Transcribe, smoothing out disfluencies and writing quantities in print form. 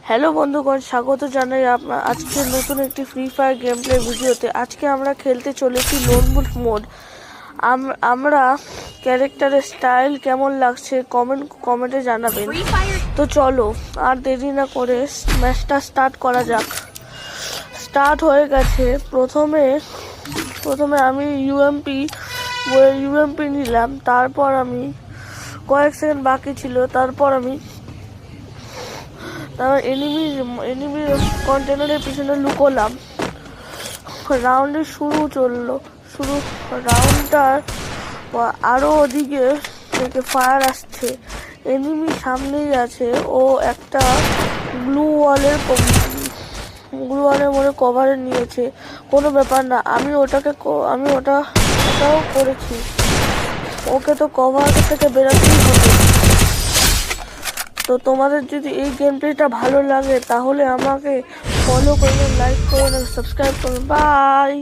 Hello বন্ধুগণ, স্বাগত জানাই আজকে নতুন একটি ফ্রি ফায়ার গেম প্লে ভিডিওতে। আজকে আমরা খেলতে চলেছি লোন উলফ মোড। আমরা ক্যারেক্টারের স্টাইল কেমন লাগছে কমেন্টে জানাবেন। তো চলো আর দেরি না করে ম্যাচটা স্টার্ট করা যাক। স্টার্ট হয়ে গেছে। প্রথমে আমি ইউএমপি নিলাম। তারপর আমি কয়েক সেকেন্ড বাকি ছিল, তারপর এনিমি কন্টেনারের পিছনে লুকোলাম। রাউন্ডের রাউন্ডটার আরো ওদিকে থেকে ফায়ার আসছে। এনিমি সামনেই আছে। ও একটা গ্লু ওয়ালের মনে কভারে নিয়েছে। কোনো ব্যাপার না, আমি ওটাও করেছি। ওকে তো কভার থেকে বেরোতেই হবে। তো তোমাদের যদি এই গেম প্লেটা ভালো লাগে তাহলে আমাকে ফলো করবেন, লাইক করবেন, সাবস্ক্রাইব করবেন। বাই।